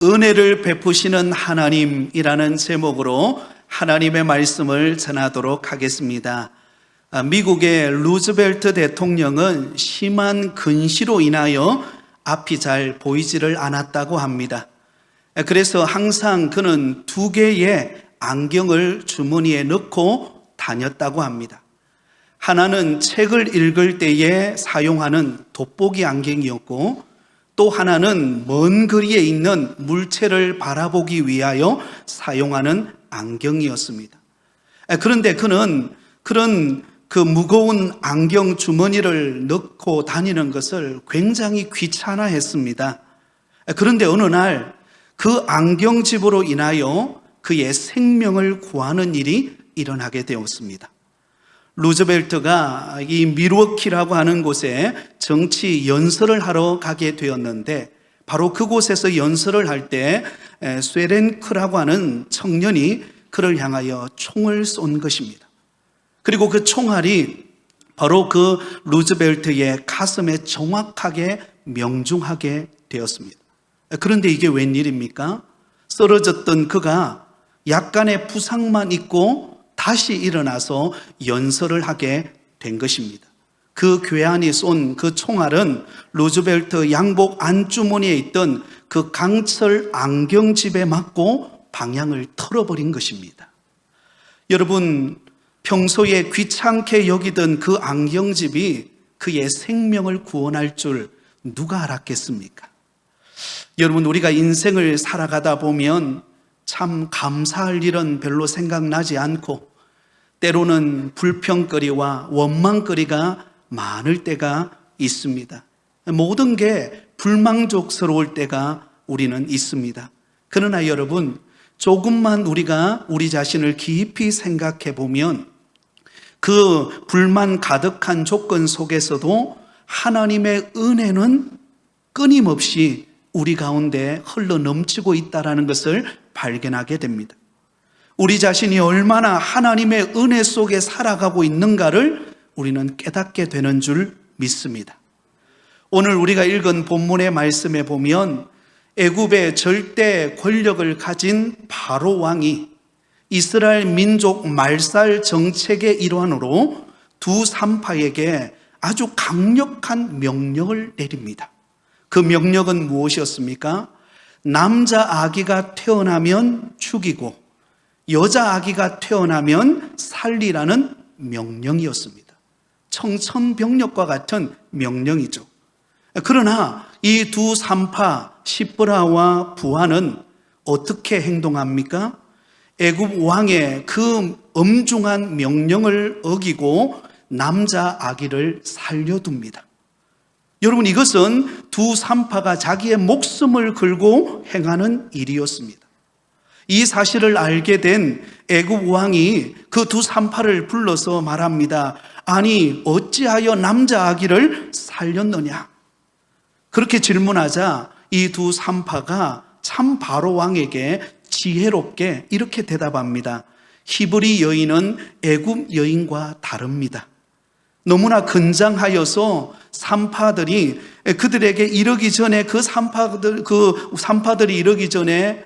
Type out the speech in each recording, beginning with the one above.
은혜를 베푸시는 하나님이라는 제목으로 하나님의 말씀을 전하도록 하겠습니다. 미국의 루즈벨트 대통령은 심한 근시로 인하여 앞이 잘 보이지를 않았다고 합니다. 그래서 항상 그는 2개의 안경을 주머니에 넣고 다녔다고 합니다. 하나는 책을 읽을 때에 사용하는 돋보기 안경이었고, 또 하나는 먼 거리에 있는 물체를 바라보기 위하여 사용하는 안경이었습니다. 그런데 그는 그런 무거운 안경 주머니를 넣고 다니는 것을 굉장히 귀찮아했습니다. 그런데 어느 날 그 안경집으로 인하여 그의 생명을 구하는 일이 일어나게 되었습니다. 루즈벨트가 이 밀워키라고 하는 곳에 정치 연설을 하러 가게 되었는데, 바로 그곳에서 연설을 할 때 쇠렌크라고 하는 청년이 그를 향하여 총을 쏜 것입니다. 그리고 그 총알이 바로 그 루즈벨트의 가슴에 정확하게 명중하게 되었습니다. 그런데 이게 웬일입니까? 쓰러졌던 그가 약간의 부상만 입고 다시 일어나서 연설을 하게 된 것입니다. 그 괴한이 쏜 그 총알은 루즈벨트 양복 안주머니에 있던 그 강철 안경집에 맞고 방향을 틀어버린 것입니다. 여러분, 평소에 귀찮게 여기던 그 안경집이 그의 생명을 구원할 줄 누가 알았겠습니까? 여러분, 우리가 인생을 살아가다 보면 참 감사할 일은 별로 생각나지 않고, 때로는 불평거리와 원망거리가 많을 때가 있습니다. 모든 게 불만족스러울 때가 우리는 있습니다. 그러나 여러분, 조금만 우리가 우리 자신을 깊이 생각해 보면 그 불만 가득한 조건 속에서도 하나님의 은혜는 끊임없이 우리 가운데 흘러 넘치고 있다는 것을 발견하게 됩니다. 우리 자신이 얼마나 하나님의 은혜 속에 살아가고 있는가를 우리는 깨닫게 되는 줄 믿습니다. 오늘 우리가 읽은 본문의 말씀에 보면 애굽의 절대 권력을 가진 바로 왕이 이스라엘 민족 말살 정책의 일환으로 두 산파에게 아주 강력한 명령을 내립니다. 그 명령은 무엇이었습니까? 남자 아기가 태어나면 죽이고 여자 아기가 태어나면 살리라는 명령이었습니다. 청천벽력과 같은 명령이죠. 그러나 이 두 산파 시브라와 부하는 어떻게 행동합니까? 애굽 왕의 그 엄중한 명령을 어기고 남자 아기를 살려둡니다. 여러분, 이것은 두 산파가 자기의 목숨을 걸고 행하는 일이었습니다. 이 사실을 알게 된 애굽 왕이 그 두 산파를 불러서 말합니다. 아니, 어찌하여 남자 아기를 살렸느냐? 그렇게 질문하자 이 두 산파가 참 바로 왕에게 지혜롭게 이렇게 대답합니다. 히브리 여인은 애굽 여인과 다릅니다. 너무나 건장하여서 산파들이 그들에게 이르기 전에 그 산파들이 이르기 전에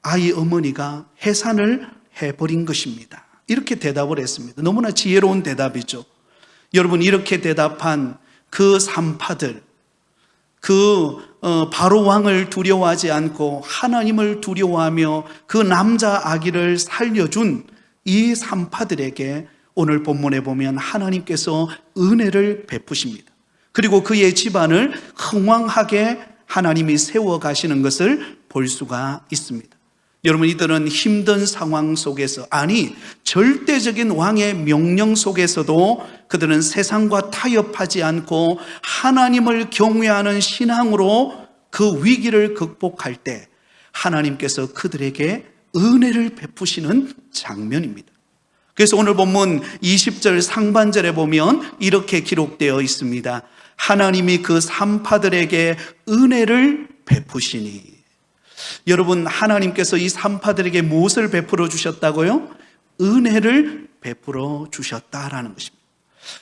아이 어머니가 해산을 해버린 것입니다. 이렇게 대답을 했습니다. 너무나 지혜로운 대답이죠. 여러분, 이렇게 대답한 그 산파들, 바로 왕을 두려워하지 않고 하나님을 두려워하며 그 남자 아기를 살려준 이 산파들에게 오늘 본문에 보면 하나님께서 은혜를 베푸십니다. 그리고 그의 집안을 흥왕하게 하나님이 세워가시는 것을 볼 수가 있습니다. 여러분, 이들은 힘든 상황 속에서, 아니 절대적인 왕의 명령 속에서도 그들은 세상과 타협하지 않고 하나님을 경외하는 신앙으로 그 위기를 극복할 때 하나님께서 그들에게 은혜를 베푸시는 장면입니다. 그래서 오늘 본문 20절 상반절에 보면 이렇게 기록되어 있습니다. 하나님이 그 산파들에게 은혜를 베푸시니. 여러분, 하나님께서 이 산파들에게 무엇을 베풀어 주셨다고요? 은혜를 베풀어 주셨다라는 것입니다.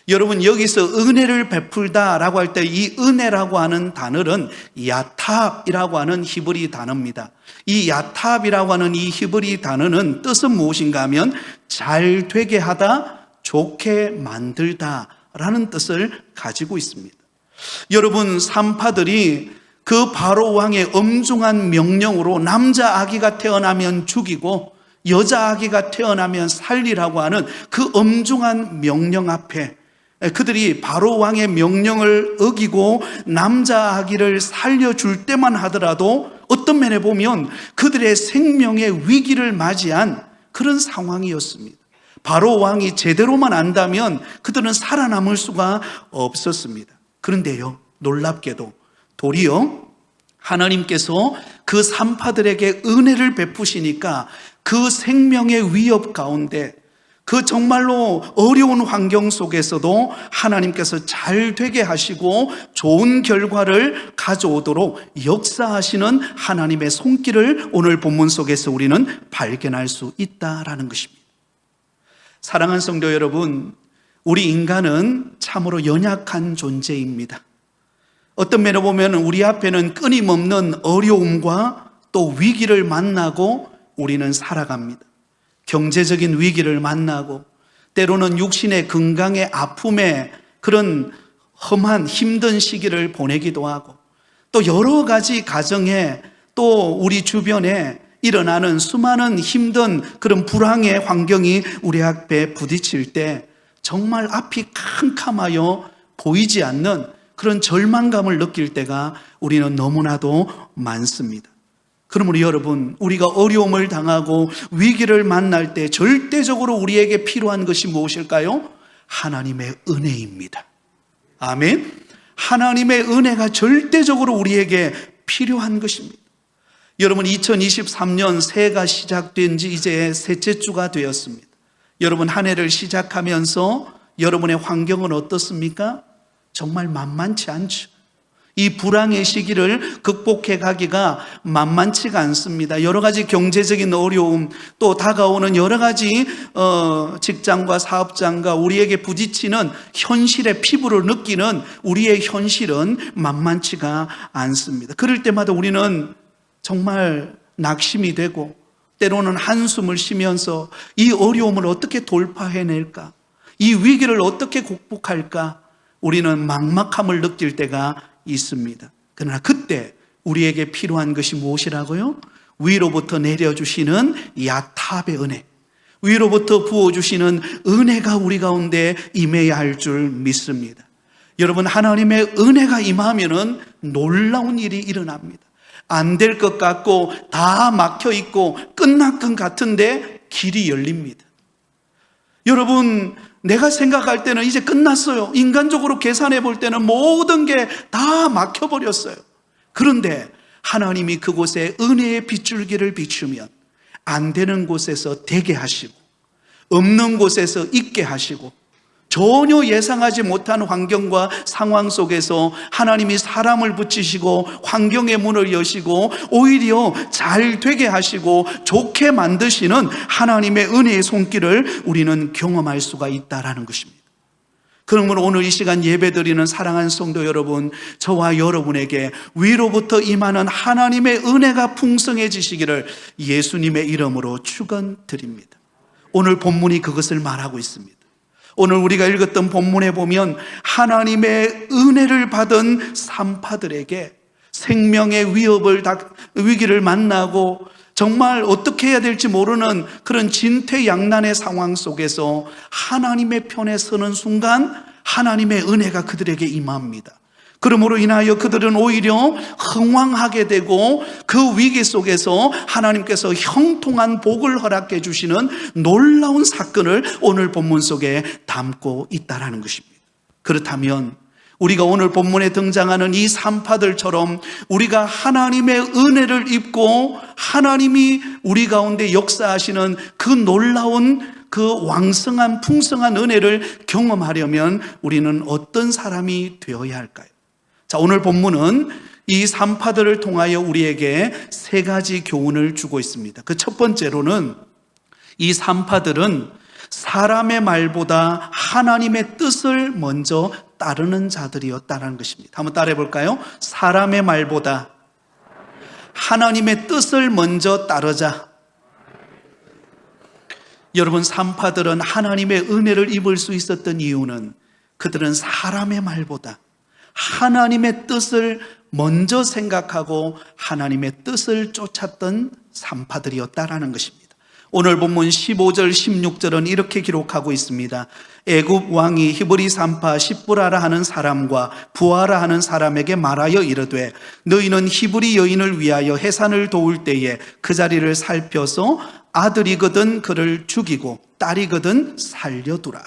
여러분, 여기서 은혜를 베풀다라고 할 때 이 은혜라고 하는 단어는 야탑이라고 하는 히브리 단어입니다. 이 야탑이라고 하는 이 히브리 단어는 뜻은 무엇인가 하면 잘 되게 하다, 좋게 만들다라는 뜻을 가지고 있습니다. 여러분, 산파들이 그 바로 왕의 엄중한 명령으로 남자 아기가 태어나면 죽이고 여자 아기가 태어나면 살리라고 하는 그 엄중한 명령 앞에 그들이 바로 왕의 명령을 어기고 남자 아기를 살려줄 때만 하더라도 어떤 면에 보면 그들의 생명의 위기를 맞이한 그런 상황이었습니다. 바로 왕이 제대로만 안다면 그들은 살아남을 수가 없었습니다. 그런데요, 놀랍게도 도리어 하나님께서 그 산파들에게 은혜를 베푸시니까 그 생명의 위협 가운데, 그 정말로 어려운 환경 속에서도 하나님께서 잘 되게 하시고 좋은 결과를 가져오도록 역사하시는 하나님의 손길을 오늘 본문 속에서 우리는 발견할 수 있다라는 것입니다. 사랑하는 성도 여러분, 우리 인간은 참으로 연약한 존재입니다. 어떤 면에 보면 우리 앞에는 끊임없는 어려움과 또 위기를 만나고 우리는 살아갑니다. 경제적인 위기를 만나고 때로는 육신의 건강의 아픔에 그런 험한 힘든 시기를 보내기도 하고 또 여러 가지 가정에 또 우리 주변에 일어나는 수많은 힘든 그런 불황의 환경이 우리 앞에 부딪힐 때 정말 앞이 캄캄하여 보이지 않는 그런 절망감을 느낄 때가 우리는 너무나도 많습니다. 그러므로 여러분, 우리가 어려움을 당하고 위기를 만날 때 절대적으로 우리에게 필요한 것이 무엇일까요? 하나님의 은혜입니다. 아멘. 하나님의 은혜가 절대적으로 우리에게 필요한 것입니다. 여러분, 2023년 새해가 시작된 지 이제 셋째 주가 되었습니다. 여러분, 한 해를 시작하면서 여러분의 환경은 어떻습니까? 정말 만만치 않죠. 이 불황의 시기를 극복해 가기가 만만치가 않습니다. 여러 가지 경제적인 어려움, 또 다가오는 여러 가지 직장과 사업장과 우리에게 부딪히는 현실의 피부를 느끼는 우리의 현실은 만만치가 않습니다. 그럴 때마다 우리는 정말 낙심이 되고 때로는 한숨을 쉬면서 이 어려움을 어떻게 돌파해낼까? 이 위기를 어떻게 극복할까? 우리는 막막함을 느낄 때가 있습니다. 그러나 그때 우리에게 필요한 것이 무엇이라고요? 위로부터 내려주시는 야탑의 은혜, 위로부터 부어주시는 은혜가 우리 가운데 임해야 할 줄 믿습니다. 여러분, 하나님의 은혜가 임하면은 놀라운 일이 일어납니다. 안 될 것 같고 다 막혀 있고 끝날 것 같은데 길이 열립니다. 여러분, 내가 생각할 때는 이제 끝났어요. 인간적으로 계산해 볼 때는 모든 게 다 막혀버렸어요. 그런데 하나님이 그곳에 은혜의 빗줄기를 비추면 안 되는 곳에서 되게 하시고 없는 곳에서 있게 하시고 전혀 예상하지 못한 환경과 상황 속에서 하나님이 사람을 붙이시고 환경의 문을 여시고 오히려 잘 되게 하시고 좋게 만드시는 하나님의 은혜의 손길을 우리는 경험할 수가 있다는 것입니다. 그러므로 오늘 이 시간 예배드리는 사랑하는 성도 여러분, 저와 여러분에게 위로부터 임하는 하나님의 은혜가 풍성해지시기를 예수님의 이름으로 축원드립니다. 오늘 본문이 그것을 말하고 있습니다. 오늘 우리가 읽었던 본문에 보면 하나님의 은혜를 받은 산파들에게 생명의 위기를 만나고 정말 어떻게 해야 될지 모르는 그런 진퇴양난의 상황 속에서 하나님의 편에 서는 순간 하나님의 은혜가 그들에게 임합니다. 그러므로 인하여 그들은 오히려 흥왕하게 되고 그 위기 속에서 하나님께서 형통한 복을 허락해 주시는 놀라운 사건을 오늘 본문 속에 담고 있다는 것입니다. 그렇다면 우리가 오늘 본문에 등장하는 이 산파들처럼 우리가 하나님의 은혜를 입고 하나님이 우리 가운데 역사하시는 그 놀라운 그 왕성한 풍성한 은혜를 경험하려면 우리는 어떤 사람이 되어야 할까요? 자, 오늘 본문은 이 산파들을 통하여 우리에게 세 가지 교훈을 주고 있습니다. 그 첫 번째로는 이 산파들은 사람의 말보다 하나님의 뜻을 먼저 따르는 자들이었다는 것입니다. 한번 따라해 볼까요? 사람의 말보다 하나님의 뜻을 먼저 따르자. 여러분, 산파들은 하나님의 은혜를 입을 수 있었던 이유는 그들은 사람의 말보다 하나님의 뜻을 먼저 생각하고 하나님의 뜻을 쫓았던 산파들이었다라는 것입니다. 오늘 본문 15절 16절은 이렇게 기록하고 있습니다. 애굽 왕이 히브리 산파 십부라라 하는 사람과 부하라 하는 사람에게 말하여 이르되 너희는 히브리 여인을 위하여 해산을 도울 때에 그 자리를 살펴서 아들이거든 그를 죽이고 딸이거든 살려두라.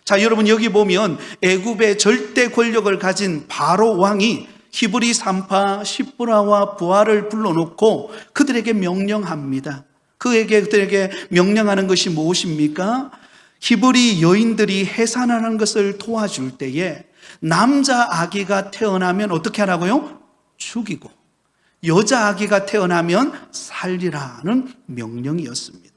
자, 여러분, 여기 보면 애굽의 절대 권력을 가진 바로 왕이 히브리 산파 십부라와 부하를 불러놓고 그들에게 명령합니다. 그들에게 명령하는 것이 무엇입니까? 히브리 여인들이 해산하는 것을 도와줄 때에 남자 아기가 태어나면 어떻게 하라고요? 죽이고, 여자 아기가 태어나면 살리라는 명령이었습니다.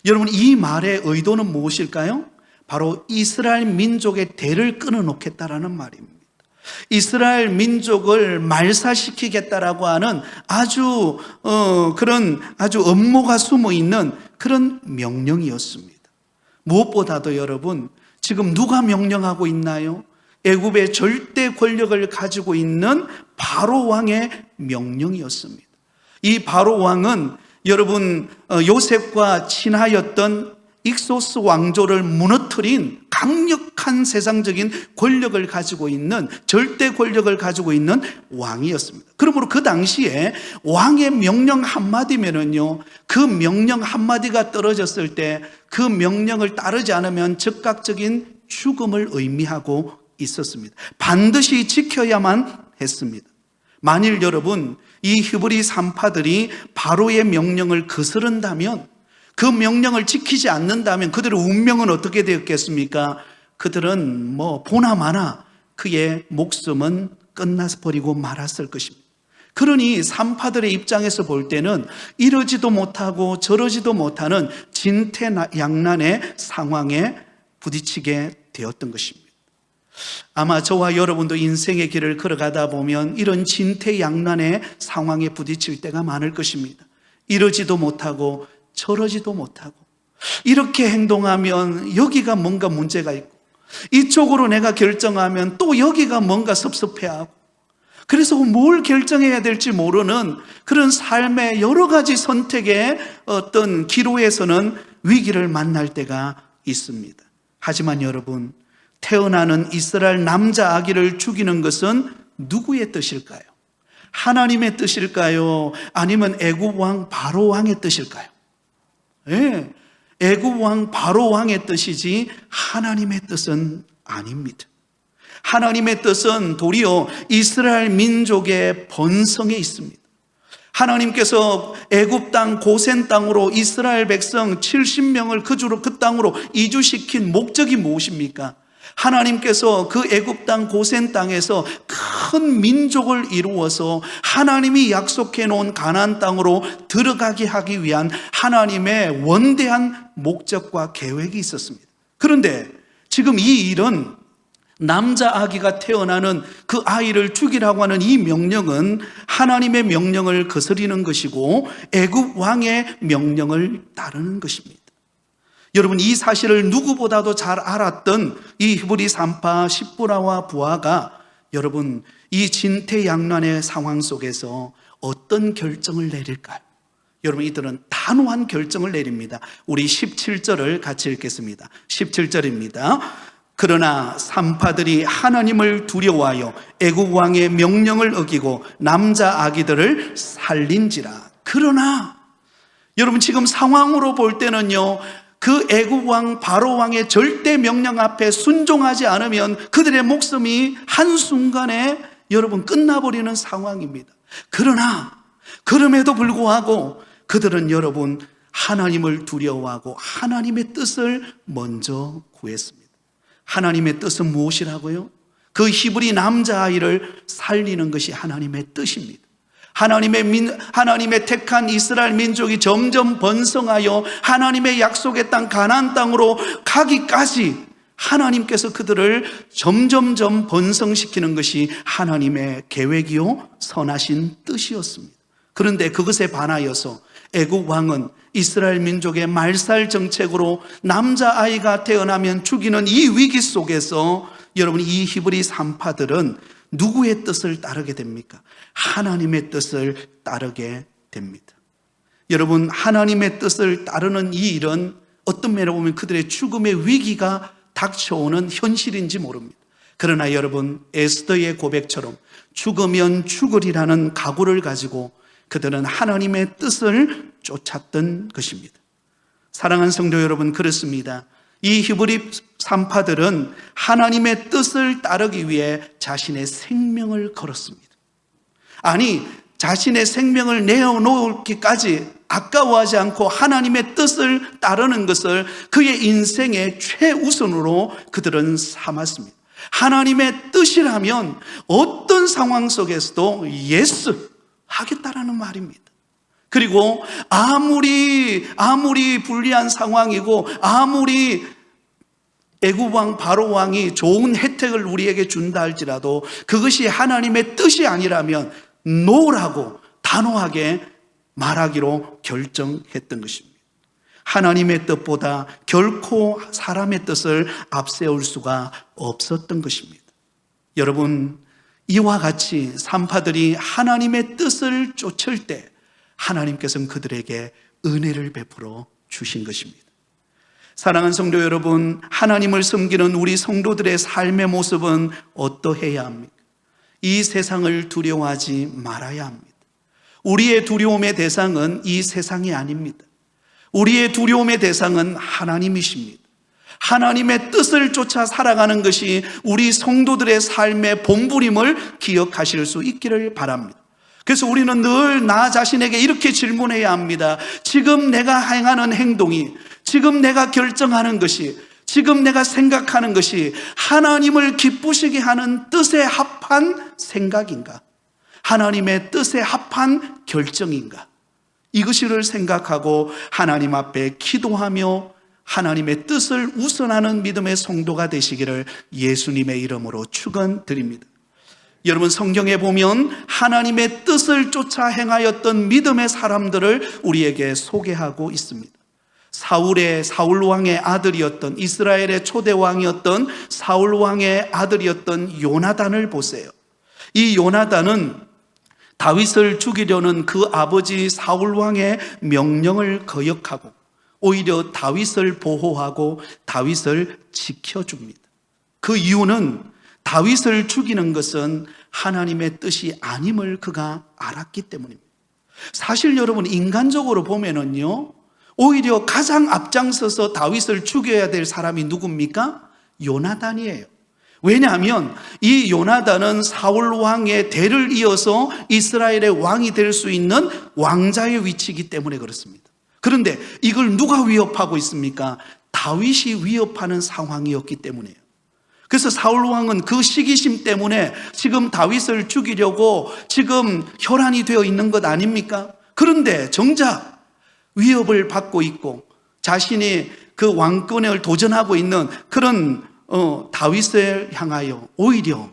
여러분, 이 말의 의도는 무엇일까요? 바로 이스라엘 민족의 대를 끊어놓겠다라는 말입니다. 이스라엘 민족을 말살시키겠다라고 하는 아주 음모가 숨어 있는 그런 명령이었습니다. 무엇보다도 여러분, 지금 누가 명령하고 있나요? 애굽의 절대 권력을 가지고 있는 바로 왕의 명령이었습니다. 이 바로 왕은 여러분, 요셉과 친하였던 익소스 왕조를 무너뜨린 강력한 세상적인 권력을 가지고 있는, 절대 권력을 가지고 있는 왕이었습니다. 그러므로 그 당시에 왕의 명령 한마디면은요, 그 명령 한마디가 떨어졌을 때 그 명령을 따르지 않으면 즉각적인 죽음을 의미하고 있었습니다. 반드시 지켜야만 했습니다. 만일 여러분, 이 히브리 산파들이 바로의 명령을 거스른다면, 그 명령을 지키지 않는다면 그들의 운명은 어떻게 되었겠습니까? 그들은 보나마나 그의 목숨은 끝나서 버리고 말았을 것입니다. 그러니 산파들의 입장에서 볼 때는 이러지도 못하고 저러지도 못하는 진퇴양난의 상황에 부딪히게 되었던 것입니다. 아마 저와 여러분도 인생의 길을 걸어가다 보면 이런 진퇴양난의 상황에 부딪힐 때가 많을 것입니다. 이러지도 못하고 저러지도 못하고, 이렇게 행동하면 여기가 뭔가 문제가 있고, 이쪽으로 내가 결정하면 또 여기가 뭔가 섭섭해하고, 그래서 뭘 결정해야 될지 모르는 그런 삶의 여러 가지 선택의 어떤 기로에서는 위기를 만날 때가 있습니다. 하지만 여러분, 태어나는 이스라엘 남자 아기를 죽이는 것은 누구의 뜻일까요? 하나님의 뜻일까요? 아니면 애굽 왕 바로 왕의 뜻일까요? 예, 애굽 왕 바로 왕의 뜻이지 하나님의 뜻은 아닙니다. 하나님의 뜻은 도리어 이스라엘 민족의 번성에 있습니다. 하나님께서 애굽 땅 고센 땅으로 이스라엘 백성 70명을 그 땅으로 이주시킨 목적이 무엇입니까? 하나님께서 그 애굽 땅 고센 땅에서 큰 민족을 이루어서 하나님이 약속해 놓은 가나안 땅으로 들어가게 하기 위한 하나님의 원대한 목적과 계획이 있었습니다. 그런데 지금 이 일은, 남자 아기가 태어나는 그 아이를 죽이라고 하는 이 명령은 하나님의 명령을 거스리는 것이고 애굽 왕의 명령을 따르는 것입니다. 여러분, 이 사실을 누구보다도 잘 알았던 이 히브리 산파 십부라와 부하가 여러분, 이 진퇴양난의 상황 속에서 어떤 결정을 내릴까요? 여러분, 이들은 단호한 결정을 내립니다. 우리 17절을 같이 읽겠습니다. 17절입니다. 그러나 산파들이 하나님을 두려워하여 애굽 왕의 명령을 어기고 남자 아기들을 살린지라. 그러나 여러분, 지금 상황으로 볼 때는요, 그 애굽 왕 바로 왕의 절대 명령 앞에 순종하지 않으면 그들의 목숨이 한순간에 여러분 끝나버리는 상황입니다. 그러나 그럼에도 불구하고 그들은 여러분 하나님을 두려워하고 하나님의 뜻을 먼저 구했습니다. 하나님의 뜻은 무엇이라고요? 그 히브리 남자아이를 살리는 것이 하나님의 뜻입니다. 하나님의 택한 이스라엘 민족이 점점 번성하여 하나님의 약속의 땅 가나안 땅으로 가기까지 하나님께서 그들을 점점점 번성시키는 것이 하나님의 계획이요 선하신 뜻이었습니다. 그런데 그것에 반하여서 애국 왕은 이스라엘 민족의 말살 정책으로 남자아이가 태어나면 죽이는 이 위기 속에서 여러분, 이 히브리 산파들은 누구의 뜻을 따르게 됩니까? 하나님의 뜻을 따르게 됩니다. 여러분, 하나님의 뜻을 따르는 이 일은 어떤 면으로 보면 그들의 죽음의 위기가 닥쳐오는 현실인지 모릅니다. 그러나 여러분, 에스더의 고백처럼 죽으면 죽으리라는 각오를 가지고 그들은 하나님의 뜻을 쫓았던 것입니다. 사랑하는 성도 여러분, 그렇습니다. 이 히브리 산파들은 하나님의 뜻을 따르기 위해 자신의 생명을 걸었습니다. 아니, 자신의 생명을 내어놓기까지 아까워하지 않고 하나님의 뜻을 따르는 것을 그의 인생의 최우선으로 그들은 삼았습니다. 하나님의 뜻이라면 어떤 상황 속에서도 예스 하겠다라는 말입니다. 그리고 아무리 불리한 상황이고 아무리 애굽왕 바로왕이 좋은 혜택을 우리에게 준다 할지라도 그것이 하나님의 뜻이 아니라면 노라고 단호하게 말하기로 결정했던 것입니다. 하나님의 뜻보다 결코 사람의 뜻을 앞세울 수가 없었던 것입니다. 여러분, 이와 같이 산파들이 하나님의 뜻을 쫓을 때 하나님께서는 그들에게 은혜를 베풀어 주신 것입니다. 사랑하는 성도 여러분, 하나님을 섬기는 우리 성도들의 삶의 모습은 어떠해야 합니까? 이 세상을 두려워하지 말아야 합니다. 우리의 두려움의 대상은 이 세상이 아닙니다. 우리의 두려움의 대상은 하나님이십니다. 하나님의 뜻을 쫓아 살아가는 것이 우리 성도들의 삶의 본분임을 기억하실 수 있기를 바랍니다. 그래서 우리는 늘 나 자신에게 이렇게 질문해야 합니다. 지금 내가 행하는 행동이, 지금 내가 결정하는 것이, 지금 내가 생각하는 것이 하나님을 기쁘시게 하는 뜻에 합한 생각인가? 하나님의 뜻에 합한 결정인가? 이것을 생각하고 하나님 앞에 기도하며 하나님의 뜻을 우선하는 믿음의 성도가 되시기를 예수님의 이름으로 축원드립니다. 여러분, 성경에 보면 하나님의 뜻을 쫓아 행하였던 믿음의 사람들을 우리에게 소개하고 있습니다. 사울 왕의 아들이었던, 이스라엘의 초대 왕이었던 사울 왕의 아들이었던 요나단을 보세요. 이 요나단은 다윗을 죽이려는 그 아버지 사울 왕의 명령을 거역하고 오히려 다윗을 보호하고 다윗을 지켜줍니다. 그 이유는 다윗을 죽이는 것은 하나님의 뜻이 아님을 그가 알았기 때문입니다. 사실 여러분, 인간적으로 보면은요, 오히려 가장 앞장서서 다윗을 죽여야 될 사람이 누굽니까? 요나단이에요. 왜냐하면 이 요나단은 사울 왕의 대를 이어서 이스라엘의 왕이 될 수 있는 왕자의 위치이기 때문에 그렇습니다. 그런데 이걸 누가 위협하고 있습니까? 다윗이 위협하는 상황이었기 때문이에요. 그래서 사울 왕은 그 시기심 때문에 지금 다윗을 죽이려고 지금 혈안이 되어 있는 것 아닙니까? 그런데 정작 위협을 받고 있고 자신이 그 왕권을 도전하고 있는 그런 다윗을 향하여 오히려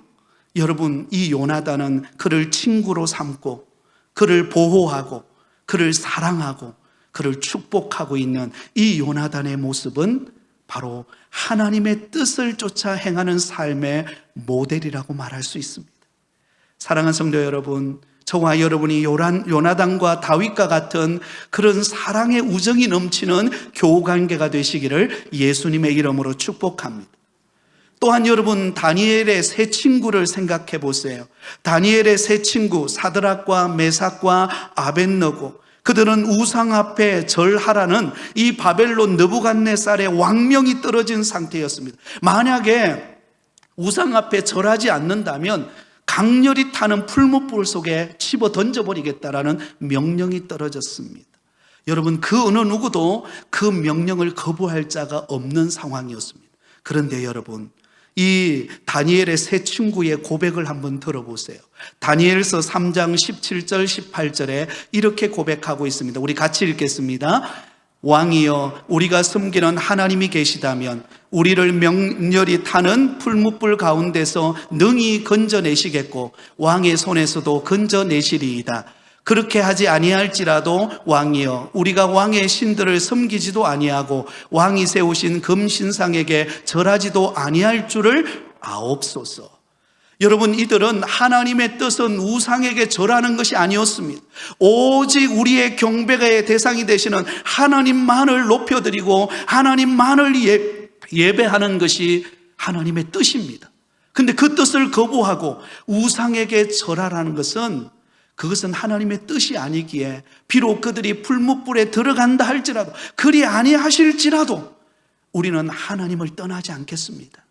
여러분, 이 요나단은 그를 친구로 삼고 그를 보호하고 그를 사랑하고 그를 축복하고 있는 이 요나단의 모습은 바로 하나님의 뜻을 쫓아 행하는 삶의 모델이라고 말할 수 있습니다. 사랑하는 성도 여러분, 저와 여러분이 요나단과 다윗과 같은 그런 사랑의 우정이 넘치는 교우관계가 되시기를 예수님의 이름으로 축복합니다. 또한 여러분, 다니엘의 세 친구를 생각해 보세요. 다니엘의 세 친구 사드락과 메삭과 아벳느고, 그들은 우상 앞에 절하라는 이 바벨론 느부갓네살의 왕명이 떨어진 상태였습니다. 만약에 우상 앞에 절하지 않는다면 강렬히 타는 풀무불 속에 집어 던져버리겠다라는 명령이 떨어졌습니다. 여러분, 그 어느 누구도 그 명령을 거부할 자가 없는 상황이었습니다. 그런데 여러분, 이 다니엘의 세 친구의 고백을 한번 들어보세요. 다니엘서 3장 17절 18절에 이렇게 고백하고 있습니다. 우리 같이 읽겠습니다. 왕이여, 우리가 섬기는 하나님이 계시다면 우리를 명렬히 타는 풀무불 가운데서 능히 건져내시겠고 왕의 손에서도 건져내시리이다. 그렇게 하지 아니할지라도 왕이여, 우리가 왕의 신들을 섬기지도 아니하고 왕이 세우신 금신상에게 절하지도 아니할 줄을 아옵소서. 여러분, 이들은 하나님의 뜻은 우상에게 절하는 것이 아니었습니다. 오직 우리의 경배의 대상이 되시는 하나님만을 높여드리고 하나님만을 예배하는 것이 하나님의 뜻입니다. 근데 그 뜻을 거부하고 우상에게 절하라는 것은, 그것은 하나님의 뜻이 아니기에 비록 그들이 풀무불에 들어간다 할지라도, 그리 아니하실지라도 우리는 하나님을 떠나지 않겠습니다.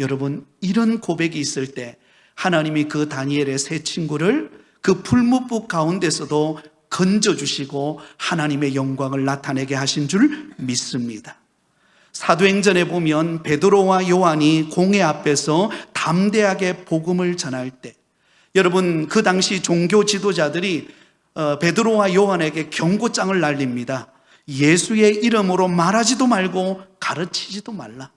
여러분, 이런 고백이 있을 때 하나님이 그 다니엘의 세 친구를 그 풀무불 가운데서도 건져주시고 하나님의 영광을 나타내게 하신 줄 믿습니다. 사도행전에 보면 베드로와 요한이 공회 앞에서 담대하게 복음을 전할 때, 여러분, 그 당시 종교 지도자들이 베드로와 요한에게 경고장을 날립니다. 예수의 이름으로 말하지도 말고 가르치지도 말라.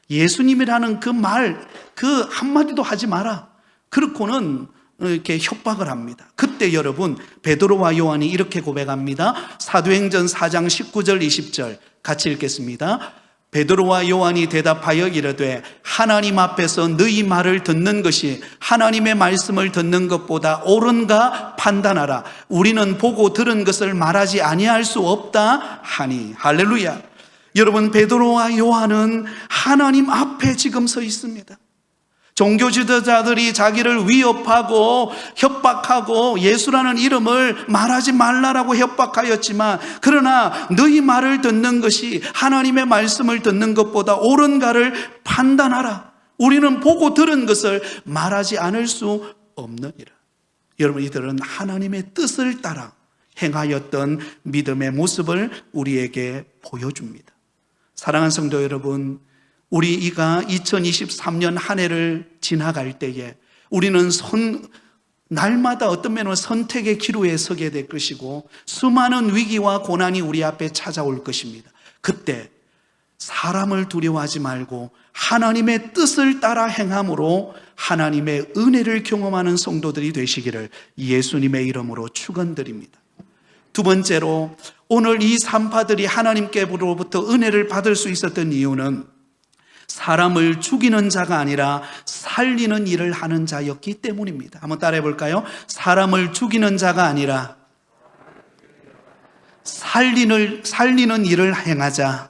예수님이라는 그 말, 그 한마디도 하지 마라. 그렇고는 이렇게 협박을 합니다. 그때 여러분, 베드로와 요한이 이렇게 고백합니다. 사도행전 4장 19절 20절 같이 읽겠습니다. 베드로와 요한이 대답하여 이르되 하나님 앞에서 너희 말을 듣는 것이 하나님의 말씀을 듣는 것보다 옳은가 판단하라. 우리는 보고 들은 것을 말하지 아니할 수 없다 하니. 할렐루야. 여러분, 베드로와 요한은 하나님 앞에 지금 서 있습니다. 종교 지도자들이 자기를 위협하고 협박하고 예수라는 이름을 말하지 말라라고 협박하였지만, 그러나 너희 말을 듣는 것이 하나님의 말씀을 듣는 것보다 옳은가를 판단하라. 우리는 보고 들은 것을 말하지 않을 수 없느니라. 여러분, 이들은 하나님의 뜻을 따라 행하였던 믿음의 모습을 우리에게 보여줍니다. 사랑하는 성도 여러분, 우리가 2023년 한 해를 지나갈 때에 우리는 날마다 어떤 면은 선택의 기로에 서게 될 것이고 수많은 위기와 고난이 우리 앞에 찾아올 것입니다. 그때 사람을 두려워하지 말고 하나님의 뜻을 따라 행함으로 하나님의 은혜를 경험하는 성도들이 되시기를 예수님의 이름으로 축원드립니다. 두 번째로, 오늘 이 산파들이 하나님께로부터 은혜를 받을 수 있었던 이유는 사람을 죽이는 자가 아니라 살리는 일을 하는 자였기 때문입니다. 한번 따라해 볼까요? 사람을 죽이는 자가 아니라 살리는 일을 행하자.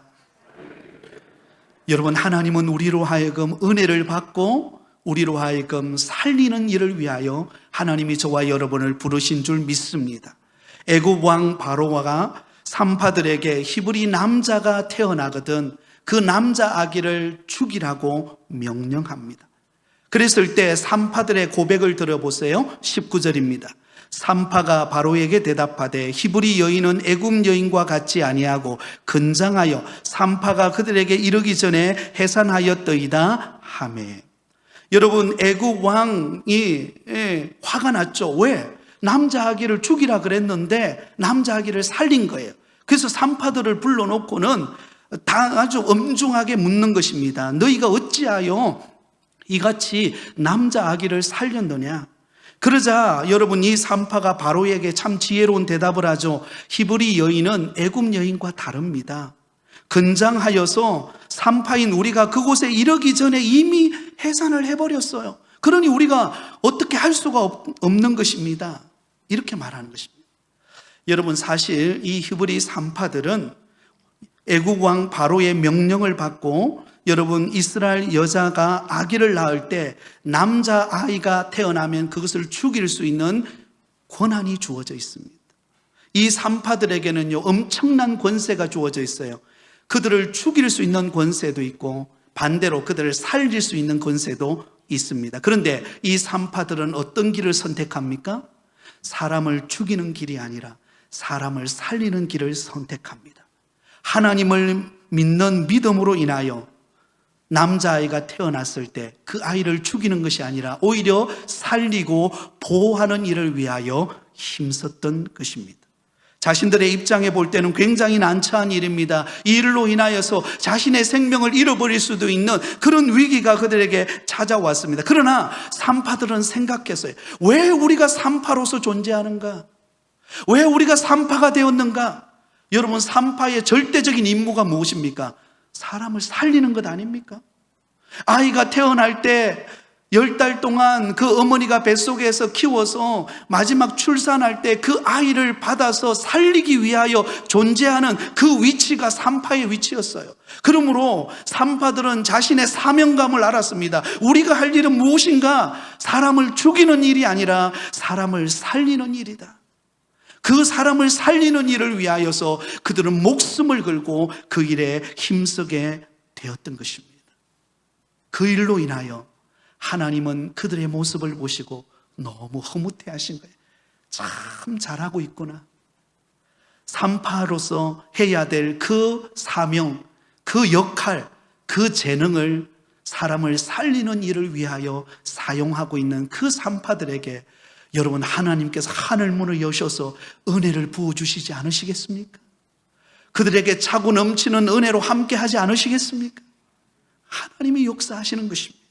여러분, 하나님은 우리로 하여금 은혜를 받고 우리로 하여금 살리는 일을 위하여 하나님이 저와 여러분을 부르신 줄 믿습니다. 애굽 왕 바로가 산파들에게 히브리 남자가 태어나거든 그 남자 아기를 죽이라고 명령합니다. 그랬을 때 산파들의 고백을 들어보세요. 19절입니다. 산파가 바로에게 대답하되 히브리 여인은 애굽 여인과 같지 아니하고 건장하여 산파가 그들에게 이르기 전에 해산하였더이다 하매. 여러분, 애굽 왕이 화가 났죠. 왜? 남자 아기를 죽이라 그랬는데 남자 아기를 살린 거예요. 그래서 산파들을 불러놓고는 다 아주 엄중하게 묻는 것입니다. 너희가 어찌하여 이같이 남자 아기를 살렸느냐? 그러자 여러분, 이 산파가 바로에게 참 지혜로운 대답을 하죠. 히브리 여인은 애굽 여인과 다릅니다. 건장하여서 산파인 우리가 그곳에 이르기 전에 이미 해산을 해버렸어요. 그러니 우리가 어떻게 할 수가 없는 것입니다. 이렇게 말하는 것입니다. 여러분, 사실 이 히브리 산파들은 애국 왕 바로의 명령을 받고, 여러분, 이스라엘 여자가 아기를 낳을 때 남자 아이가 태어나면 그것을 죽일 수 있는 권한이 주어져 있습니다. 이 산파들에게는요, 엄청난 권세가 주어져 있어요. 그들을 죽일 수 있는 권세도 있고 반대로 그들을 살릴 수 있는 권세도 있습니다. 그런데 이 산파들은 어떤 길을 선택합니까? 사람을 죽이는 길이 아니라 사람을 살리는 길을 선택합니다. 하나님을 믿는 믿음으로 인하여 남자아이가 태어났을 때 그 아이를 죽이는 것이 아니라 오히려 살리고 보호하는 일을 위하여 힘썼던 것입니다. 자신들의 입장에 볼 때는 굉장히 난처한 일입니다. 이 일로 인하여서 자신의 생명을 잃어버릴 수도 있는 그런 위기가 그들에게 찾아왔습니다. 그러나 산파들은 생각했어요. 왜 우리가 산파로서 존재하는가? 왜 우리가 산파가 되었는가? 여러분, 산파의 절대적인 임무가 무엇입니까? 사람을 살리는 것 아닙니까? 아이가 태어날 때 10달 동안 그 어머니가 뱃속에서 키워서 마지막 출산할 때 그 아이를 받아서 살리기 위하여 존재하는 그 위치가 산파의 위치였어요. 그러므로 산파들은 자신의 사명감을 알았습니다. 우리가 할 일은 무엇인가? 사람을 죽이는 일이 아니라 사람을 살리는 일이다. 그 사람을 살리는 일을 위하여서 그들은 목숨을 걸고 그 일에 힘쓰게 되었던 것입니다. 그 일로 인하여 하나님은 그들의 모습을 보시고 너무 흐뭇해 하신 거예요. 참 잘하고 있구나. 산파로서 해야 될 그 사명, 그 역할, 그 재능을 사람을 살리는 일을 위하여 사용하고 있는 그 산파들에게 여러분, 하나님께서 하늘문을 여셔서 은혜를 부어주시지 않으시겠습니까? 그들에게 차고 넘치는 은혜로 함께 하지 않으시겠습니까? 하나님이 역사하시는 것입니다.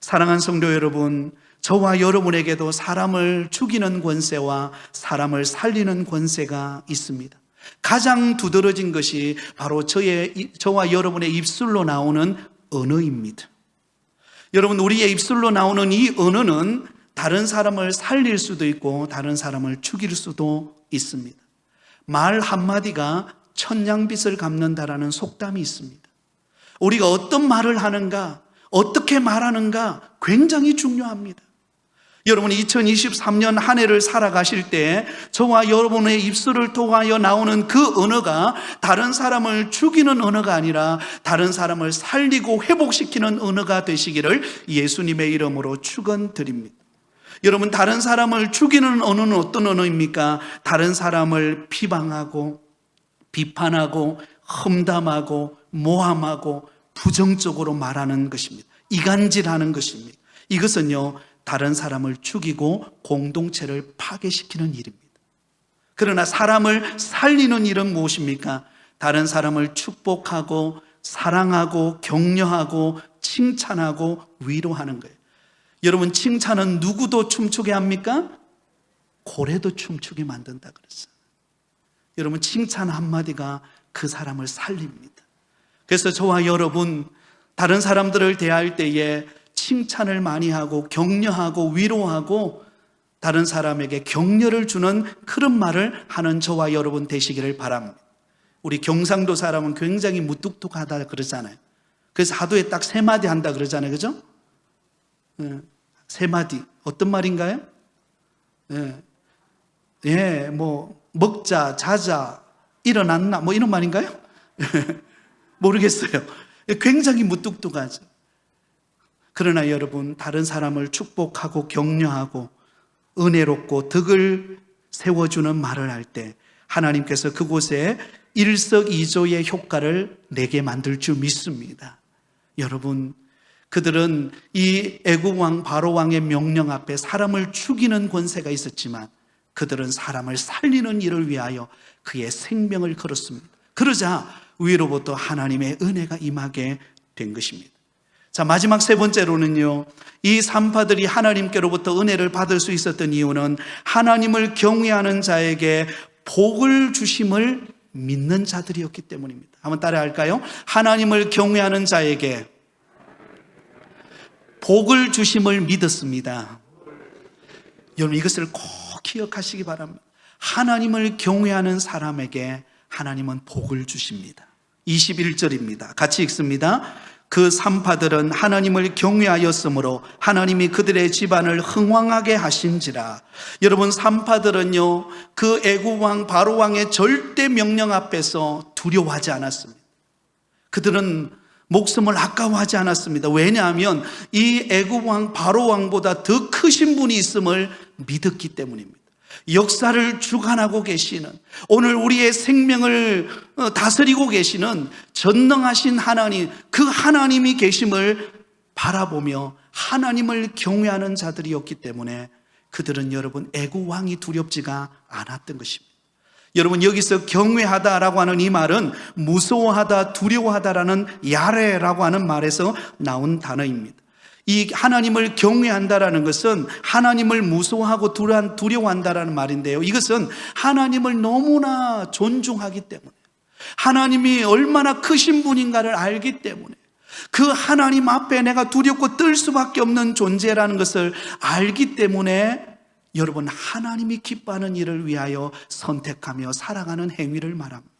사랑하는 성도 여러분, 저와 여러분에게도 사람을 죽이는 권세와 사람을 살리는 권세가 있습니다. 가장 두드러진 것이 바로 저와 여러분의 입술로 나오는 언어입니다. 여러분, 우리의 입술로 나오는 이 언어는 다른 사람을 살릴 수도 있고 다른 사람을 죽일 수도 있습니다. 말 한마디가 천냥빚을 갚는다라는 속담이 있습니다. 우리가 어떤 말을 하는가, 어떻게 말하는가 굉장히 중요합니다. 여러분, 2023년 한 해를 살아가실 때 저와 여러분의 입술을 통하여 나오는 그 언어가 다른 사람을 죽이는 언어가 아니라 다른 사람을 살리고 회복시키는 언어가 되시기를 예수님의 이름으로 축원드립니다. 여러분, 다른 사람을 죽이는 언어는 어떤 언어입니까? 다른 사람을 비방하고 비판하고 험담하고 모함하고 부정적으로 말하는 것입니다. 이간질하는 것입니다. 이것은요, 다른 사람을 죽이고 공동체를 파괴시키는 일입니다. 그러나 사람을 살리는 일은 무엇입니까? 다른 사람을 축복하고 사랑하고 격려하고 칭찬하고 위로하는 거예요. 여러분, 칭찬은 누구도 춤추게 합니까? 고래도 춤추게 만든다 그랬어요. 여러분, 칭찬 한마디가 그 사람을 살립니다. 그래서 저와 여러분, 다른 사람들을 대할 때에 칭찬을 많이 하고 격려하고 위로하고 다른 사람에게 격려를 주는 그런 말을 하는 저와 여러분 되시기를 바랍니다. 우리 경상도 사람은 굉장히 무뚝뚝하다 그러잖아요. 그래서 하루에 딱 3마디 한다 그러잖아요. 그죠? 3마디. 어떤 말인가요? 뭐 먹자, 자자, 일어났나 뭐 이런 말인가요? 모르겠어요. 굉장히 무뚝뚝하죠. 그러나 여러분, 다른 사람을 축복하고 격려하고 은혜롭고 덕을 세워주는 말을 할 때 하나님께서 그곳에 일석이조의 효과를 내게 만들 줄 믿습니다. 여러분, 그들은 이 애굽 왕 바로 왕의 명령 앞에 사람을 죽이는 권세가 있었지만 그들은 사람을 살리는 일을 위하여 그의 생명을 걸었습니다. 그러자 위로부터 하나님의 은혜가 임하게 된 것입니다. 자, 마지막 3번째로는요, 이 산파들이 하나님께로부터 은혜를 받을 수 있었던 이유는 하나님을 경외하는 자에게 복을 주심을 믿는 자들이었기 때문입니다. 한번 따라 할까요? 하나님을 경외하는 자에게 복을 주심을 믿었습니다. 여러분, 이것을 꼭 기억하시기 바랍니다. 하나님을 경외하는 사람에게 하나님은 복을 주십니다. 21절입니다. 같이 읽습니다. 그 산파들은 하나님을 경외하였으므로 하나님이 그들의 집안을 흥왕하게 하신지라. 여러분, 산파들은요, 그 애굽 왕 바로 왕의 절대 명령 앞에서 두려워하지 않았습니다. 그들은 목숨을 아까워하지 않았습니다. 왜냐하면 이 애굽 왕 바로 왕보다 더 크신 분이 있음을 믿었기 때문입니다. 역사를 주관하고 계시는, 오늘 우리의 생명을 다스리고 계시는 전능하신 하나님, 그 하나님이 계심을 바라보며 하나님을 경외하는 자들이었기 때문에 그들은 여러분 애국 왕이 두렵지가 않았던 것입니다. 여러분, 여기서 경외하다라고 하는 이 말은 무서워하다, 두려워하다라는 야레라고 하는 말에서 나온 단어입니다. 이 하나님을 경외한다라는 것은 하나님을 무서워하고 두려워한다라는 말인데요, 이것은 하나님을 너무나 존중하기 때문에, 하나님이 얼마나 크신 분인가를 알기 때문에, 그 하나님 앞에 내가 두렵고 떨 수밖에 없는 존재라는 것을 알기 때문에 여러분, 하나님이 기뻐하는 일을 위하여 선택하며 살아가는 행위를 말합니다.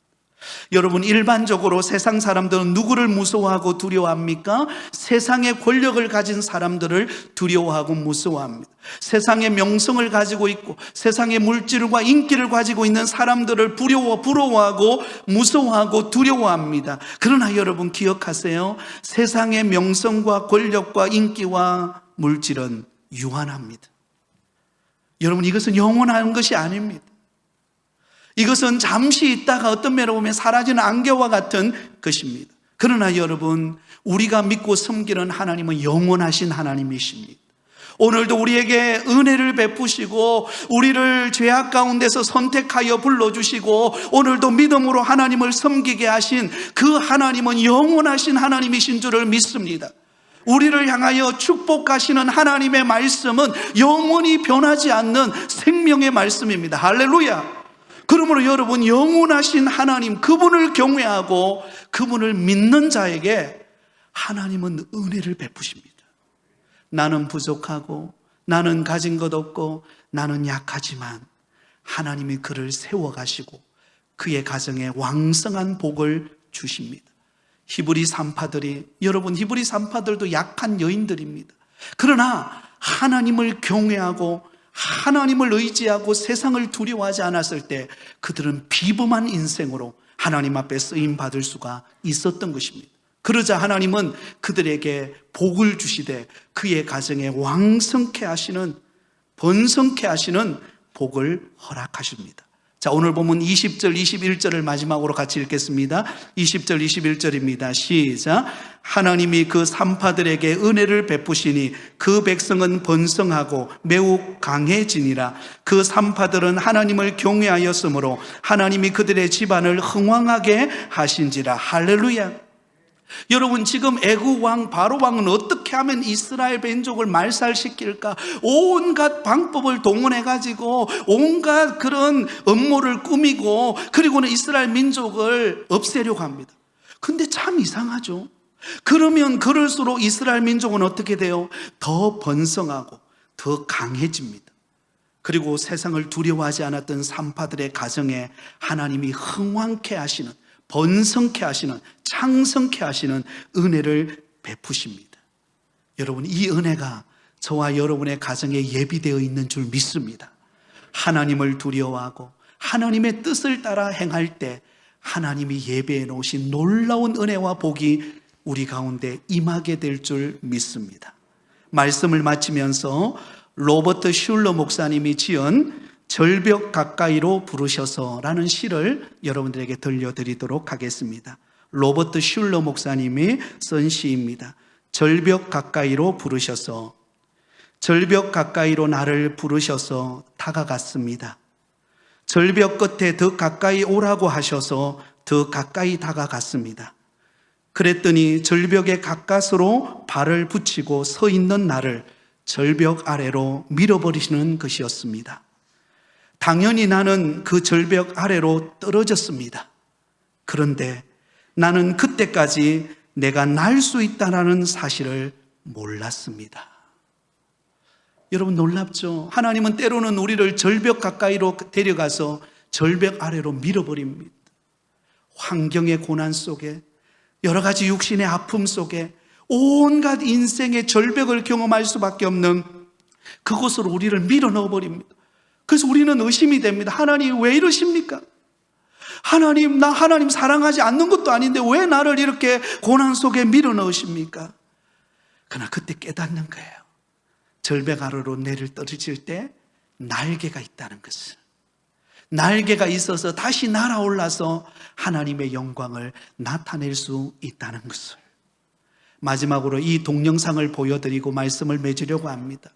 여러분, 일반적으로 세상 사람들은 누구를 무서워하고 두려워합니까? 세상의 권력을 가진 사람들을 두려워하고 무서워합니다. 세상의 명성을 가지고 있고 세상의 물질과 인기를 가지고 있는 사람들을 부러워하고 무서워하고 두려워합니다. 그러나 여러분 기억하세요. 세상의 명성과 권력과 인기와 물질은 유한합니다. 여러분, 이것은 영원한 것이 아닙니다. 이것은 잠시 있다가 어떤 면으로 보면 사라지는 안개와 같은 것입니다. 그러나 여러분, 우리가 믿고 섬기는 하나님은 영원하신 하나님이십니다. 오늘도 우리에게 은혜를 베푸시고 우리를 죄악 가운데서 선택하여 불러주시고 오늘도 믿음으로 하나님을 섬기게 하신 그 하나님은 영원하신 하나님이신 줄을 믿습니다. 우리를 향하여 축복하시는 하나님의 말씀은 영원히 변하지 않는 생명의 말씀입니다. 할렐루야. 그러므로 여러분, 영원하신 하나님, 그분을 경외하고 그분을 믿는 자에게 하나님은 은혜를 베푸십니다. 나는 부족하고 나는 가진 것 없고 나는 약하지만 하나님이 그를 세워가시고 그의 가정에 왕성한 복을 주십니다. 히브리 산파들이, 여러분, 히브리 산파들도 약한 여인들입니다. 그러나 하나님을 경외하고 하나님을 의지하고 세상을 두려워하지 않았을 때 그들은 비범한 인생으로 하나님 앞에 쓰임받을 수가 있었던 것입니다. 그러자 하나님은 그들에게 복을 주시되 그의 가정에 왕성케 하시는, 번성케 하시는 복을 허락하십니다. 자, 오늘 보면 20절, 21절을 마지막으로 같이 읽겠습니다. 20절, 21절입니다. 시작. 하나님이 그 산파들에게 은혜를 베푸시니 그 백성은 번성하고 매우 강해지니라. 그 산파들은 하나님을 경외하였으므로 하나님이 그들의 집안을 흥왕하게 하신지라. 할렐루야. 여러분, 지금 애국 왕 바로 왕은 어떻게 하면 이스라엘 민족을 말살시킬까? 온갖 방법을 동원해가지고 온갖 그런 음모를 꾸미고 그리고는 이스라엘 민족을 없애려고 합니다. 근데 참 이상하죠. 그러면 그럴수록 이스라엘 민족은 어떻게 돼요? 더 번성하고 더 강해집니다. 그리고 세상을 두려워하지 않았던 산파들의 가정에 하나님이 흥왕케 하시는, 번성케 하시는, 창성케 하시는 은혜를 베푸십니다. 여러분, 이 은혜가 저와 여러분의 가정에 예비되어 있는 줄 믿습니다. 하나님을 두려워하고 하나님의 뜻을 따라 행할 때 하나님이 예배해 놓으신 놀라운 은혜와 복이 우리 가운데 임하게 될 줄 믿습니다. 말씀을 마치면서 로버트 슐러 목사님이 지은 절벽 가까이로 부르셔서라는 시를 여러분들에게 들려드리도록 하겠습니다. 로버트 슐러 목사님이 쓴 시입니다. 절벽 가까이로 부르셔서, 절벽 가까이로 나를 부르셔서 다가갔습니다. 절벽 끝에 더 가까이 오라고 하셔서 더 가까이 다가갔습니다. 그랬더니 절벽의 가까스로 발을 붙이고 서 있는 나를 절벽 아래로 밀어버리시는 것이었습니다. 당연히 나는 그 절벽 아래로 떨어졌습니다. 그런데 나는 그때까지 내가 날 수 있다는 사실을 몰랐습니다. 여러분, 놀랍죠? 하나님은 때로는 우리를 절벽 가까이로 데려가서 절벽 아래로 밀어버립니다. 환경의 고난 속에, 여러 가지 육신의 아픔 속에 온갖 인생의 절벽을 경험할 수밖에 없는 그곳으로 우리를 밀어 넣어버립니다. 그래서 우리는 의심이 됩니다. 하나님 왜 이러십니까? 하나님, 나 하나님 사랑하지 않는 것도 아닌데 왜 나를 이렇게 고난 속에 밀어 넣으십니까? 그러나 그때 깨닫는 거예요. 절벽 아래로 내를 떨어질 때 날개가 있다는 것을, 날개가 있어서 다시 날아올라서 하나님의 영광을 나타낼 수 있다는 것을. 마지막으로 이 동영상을 보여드리고 말씀을 맺으려고 합니다.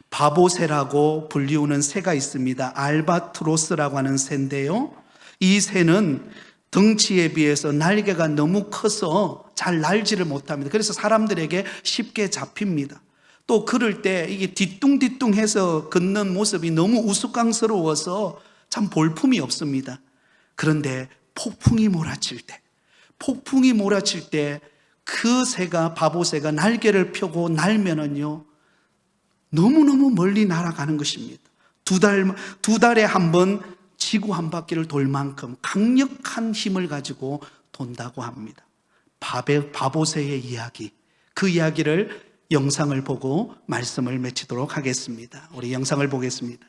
바보새라고 불리우는 새가 있습니다. 알바트로스라고 하는 새인데요, 이 새는 덩치에 비해서 날개가 너무 커서 잘 날지를 못합니다. 그래서 사람들에게 쉽게 잡힙니다. 또 그럴 때 이게 뒤뚱뒤뚱해서 걷는 모습이 너무 우스꽝스러워서 참 볼품이 없습니다. 그런데 폭풍이 몰아칠 때 그 새가, 바보새가 날개를 펴고 날면은요, 너무너무 멀리 날아가는 것입니다. 두 달에 한 번 지구 한 바퀴를 돌 만큼 강력한 힘을 가지고 돈다고 합니다. 바보새의 이야기, 그 이야기를 영상을 보고 말씀을 맺히도록 하겠습니다. 우리 영상을 보겠습니다.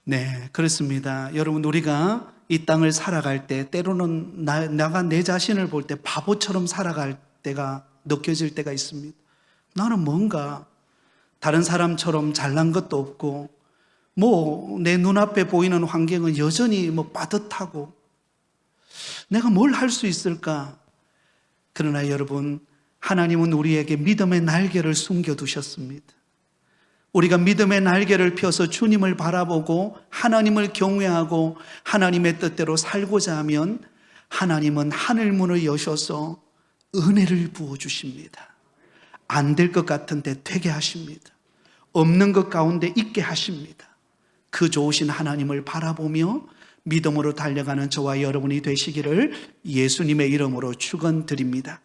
네, 그렇습니다. 여러분, 우리가 이 땅을 살아갈 때 때로는 내 자신을 볼 때 바보처럼 살아갈 때가 느껴질 때가 있습니다. 나는 뭔가 다른 사람처럼 잘난 것도 없고 내 눈앞에 보이는 환경은 여전히 빠듯하고 내가 뭘 할 수 있을까? 그러나 여러분, 하나님은 우리에게 믿음의 날개를 숨겨두셨습니다. 우리가 믿음의 날개를 펴서 주님을 바라보고 하나님을 경외하고 하나님의 뜻대로 살고자 하면 하나님은 하늘문을 여셔서 은혜를 부어주십니다. 안 될 것 같은데 되게 하십니다. 없는 것 가운데 있게 하십니다. 그 좋으신 하나님을 바라보며 믿음으로 달려가는 저와 여러분이 되시기를 예수님의 이름으로 축원드립니다.